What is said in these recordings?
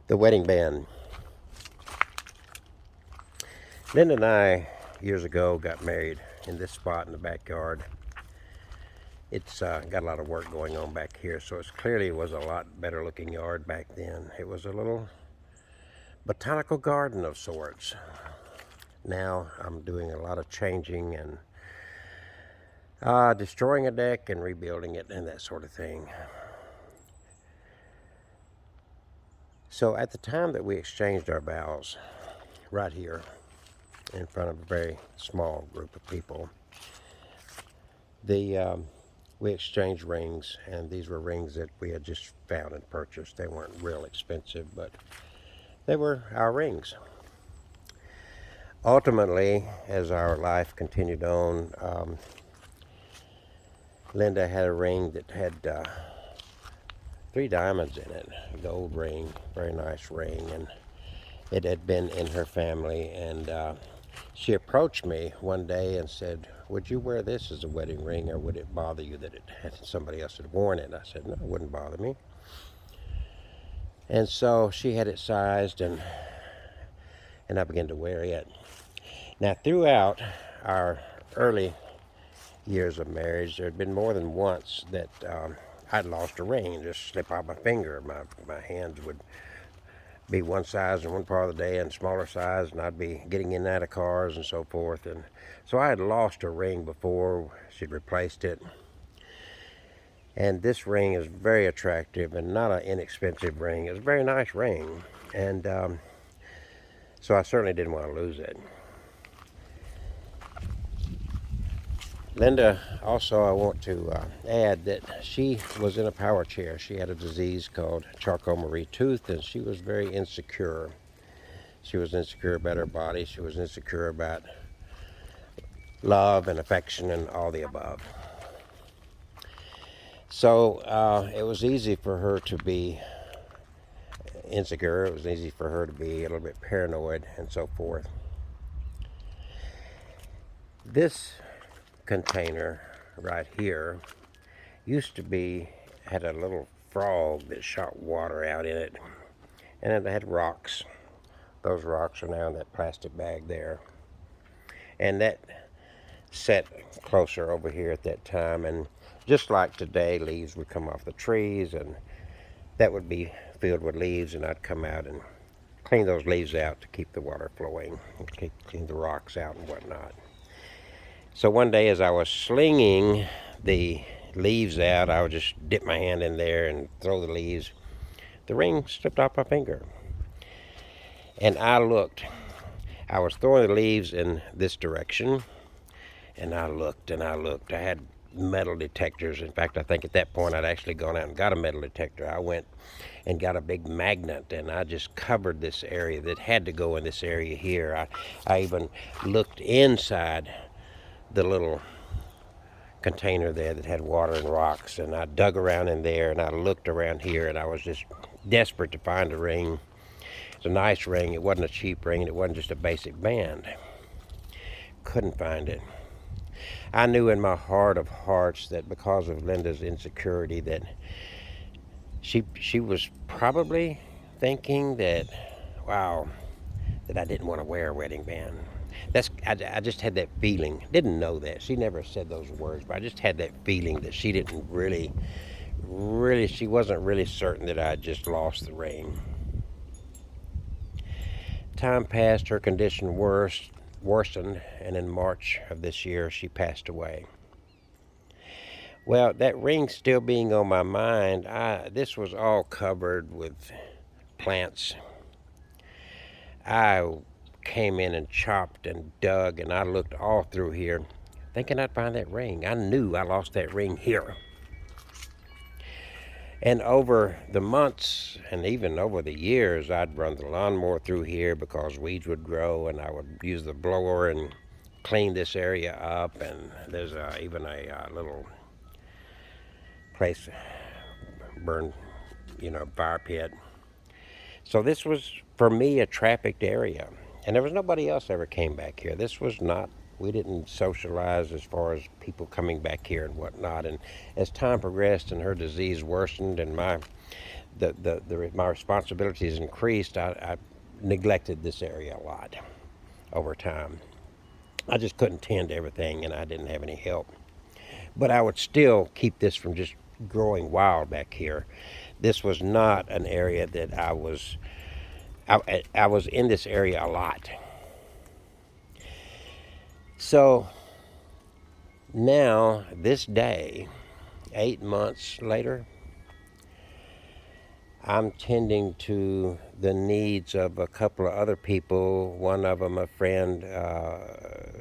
The wedding band. Linda and I, years ago, got married in this spot in the backyard. It's got a lot of work going on back here, so it clearly was a lot better looking yard back then. It was a little botanical garden of sorts. Now I'm doing a lot of changing and destroying a deck and rebuilding it and that sort of thing. So at the time that we exchanged our vows, right here in front of a very small group of people, we exchanged rings, and these were rings that we had just found and purchased. They weren't real expensive, but they were our rings. Ultimately, as our life continued on, Linda had a ring that had 3 diamonds in it, a gold ring, very nice ring, and it had been in her family. And she approached me one day and said, "Would you wear this as a wedding ring, or would it bother you that somebody else had worn it?" And I said, "No, it wouldn't bother me." And so she had it sized, and I began to wear it. Now, throughout our early years of marriage, there had been more than once that I'd lost a ring, just slip out my finger. My hands would be one size in one part of the day and smaller size, and I'd be getting in and out of cars and so forth. And so I had lost a ring before. She'd replaced it. And this ring is very attractive and not an inexpensive ring. It's a very nice ring. And so I certainly didn't want to lose it. Linda, also, I want to add that she was in a power chair. She had a disease called Charcot-Marie Tooth, and she was very insecure. She was insecure about her body. She was insecure about love and affection and all the above. So it was easy for her to be insecure. It was easy for her to be a little bit paranoid and so forth. This container right here had a little frog that shot water out in it, and it had rocks. Those rocks are now in that plastic bag there, and that set closer over here at that time. And just like today, leaves would come off the trees, and that would be filled with leaves, and I'd come out and clean those leaves out to keep the water flowing, and clean the rocks out and whatnot. So one day, as I was slinging the leaves out, I would just dip my hand in there and throw the leaves. The ring slipped off my finger. And I looked. I was throwing the leaves in this direction, and I looked and I looked. I had metal detectors. In fact, I think at that point I'd actually gone out and got a metal detector. I went and got a big magnet, and I just covered this area that had to go in this area here. I even looked inside the little container there that had water and rocks, and I dug around in there, and I looked around here, and I was just desperate to find a ring. It's a nice ring. It wasn't a cheap ring. It wasn't just a basic band. Couldn't find it. I knew in my heart of hearts that because of Linda's insecurity that she was probably thinking that, wow, that I didn't want to wear a wedding band. I just had that feeling. Didn't know that. She never said those words, but I just had that feeling that she didn't really, she wasn't really certain that I had just lost the ring. Time passed, her condition worsened, and in March of this year, she passed away. Well, that ring still being on my mind, this was all covered with plants. I came in and chopped and dug, and I looked all through here, thinking I'd find that ring. I knew I lost that ring here. And over the months and even over the years, I'd run the lawnmower through here because weeds would grow, and I would use the blower and clean this area up. And there's even a little place, burn, fire pit. So this was, for me, a trafficked area. And there was nobody else ever came back here. This was not, we didn't socialize as far as people coming back here and whatnot. And as time progressed and her disease worsened and my responsibilities increased, I neglected this area a lot over time. I just couldn't tend to everything, and I didn't have any help. But I would still keep this from just growing wild back here. This was not an area that I was in this area a lot. So now, this day, 8 months later, I'm tending to the needs of a couple of other people. One of them, a friend,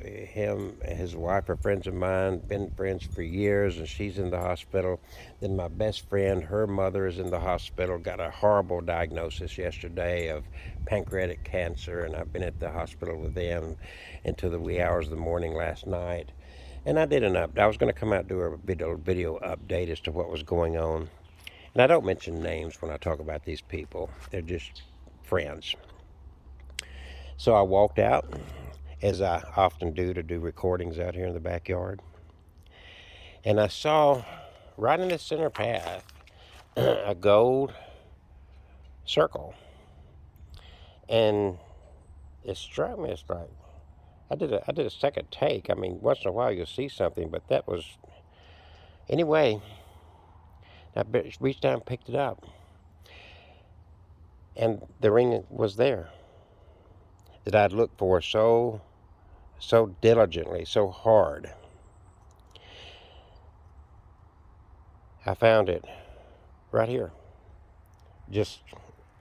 his wife are friends of mine, been friends for years, and she's in the hospital. Then my best friend, her mother is in the hospital, got a horrible diagnosis yesterday of pancreatic cancer, and I've been at the hospital with them until the wee hours of the morning last night. And I did I was going to come out and do a video update as to what was going on. And I don't mention names when I talk about these people. They're just friends. So I walked out, as I often do to do recordings out here in the backyard. And I saw right in the center path a gold circle. And it struck me, it's like, I did a second take. I mean, once in a while you'll see something, but that was, anyway, I reached down and picked it up. And the ring was there that I'd looked for so diligently, so hard. I found it right here, just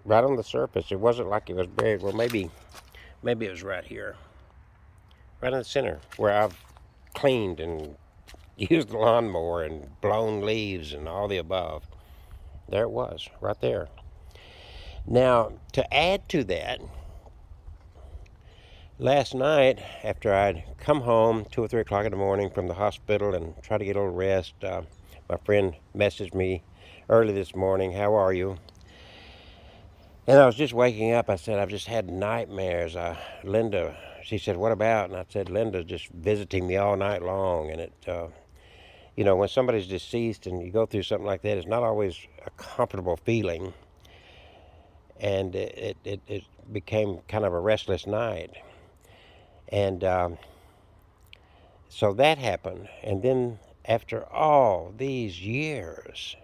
right on the surface. It wasn't like it was buried. Well, maybe it was right here, right in the center, where I've cleaned and used the lawnmower and blown leaves and all the above. There it was, right there. Now, to add to that, last night, after I'd come home 2 or 3 o'clock in the morning from the hospital and tried to get a little rest, my friend messaged me early this morning, "How are you?" And I was just waking up. I said, "I've just had nightmares." Linda, she said, "What about?" And I said, "Linda's just visiting me all night long." And when somebody's deceased and you go through something like that, it's not always a comfortable feeling. And it became kind of a restless night. And so that happened. And then after all these years,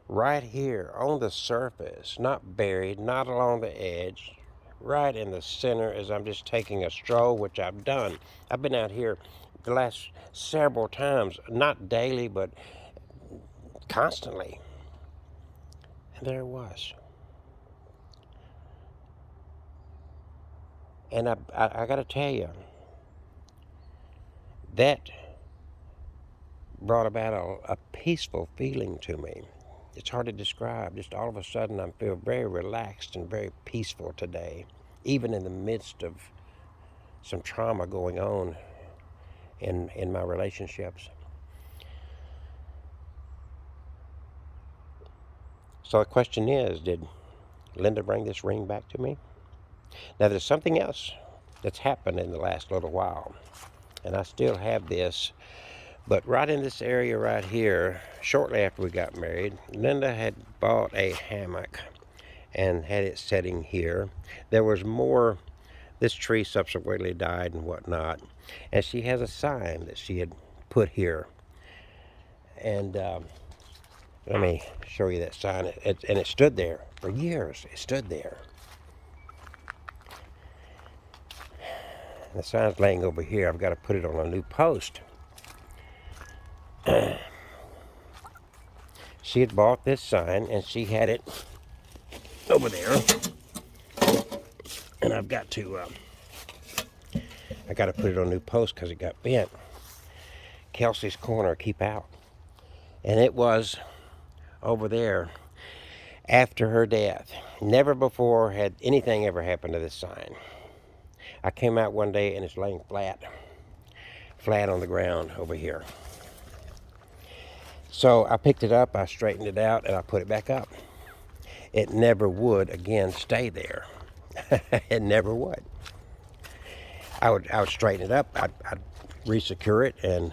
right here on the surface, not buried, not along the edge, right in the center, as I'm just taking a stroll, which I've done. I've been out here the last several times, not daily, but constantly. And there it was. And I got to tell you, that brought about a peaceful feeling to me. It's hard to describe. Just all of a sudden, I feel very relaxed and very peaceful today, even in the midst of some trauma going on in my relationships. So the question is, did Linda bring this ring back to me? Now, there's something else that's happened in the last little while, and I still have this. But right in this area right here, shortly after we got married, Linda had bought a hammock and had it setting here. There was more. This tree subsequently died and whatnot. And she has a sign that she had put here. And let me show you that sign. And it stood there for years. It stood there. The sign's laying over here. I've got to put it on a new post. She had bought this sign and she had it over there. And I've got to put it on a new post because it got bent. Kelsey's Corner, keep out. And it was over there after her death. Never before had anything ever happened to this sign. I came out one day and it's laying flat on the ground over here. So I picked it up, I straightened it out, and I put it back up. It never would again stay there. It never would. I would straighten it up, I'd re-secure it, and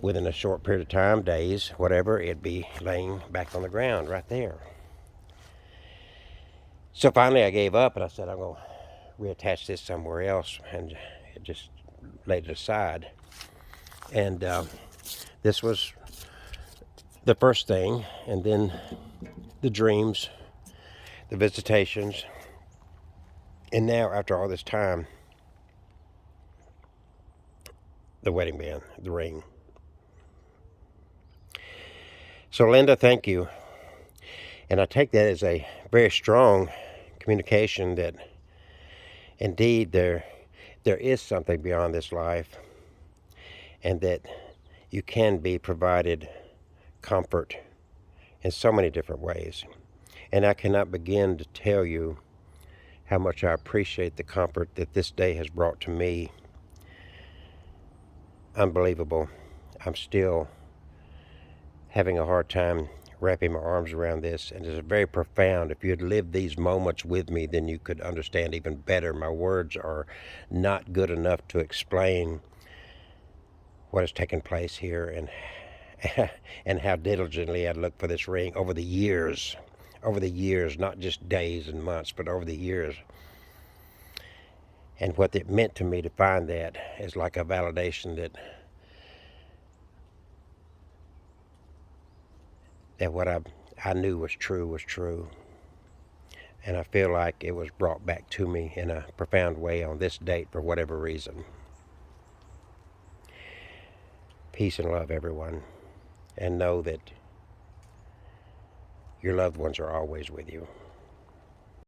within a short period of time, days, whatever, it'd be laying back on the ground right there. So finally I gave up and I said, I'm going to reattach this somewhere else, and just laid it aside. And this was the first thing, and then the dreams, the visitations, and now after all this time, the wedding band, the ring. So Linda, thank you. And I take that as a very strong communication that indeed there is something beyond this life, and that you can be provided comfort in so many different ways. And I cannot begin to tell you how much I appreciate the comfort that this day has brought to me. Unbelievable. I'm still having a hard time wrapping my arms around this, and it's very profound. If you had lived these moments with me, then you could understand even better. My words are not good enough to explain what has taken place here, and how diligently I looked for this ring over the years, not just days and months, but over the years. And what it meant to me to find that is like a validation that what I knew was true. And I feel like it was brought back to me in a profound way on this date for whatever reason. Peace and love, everyone. And know that your loved ones are always with you.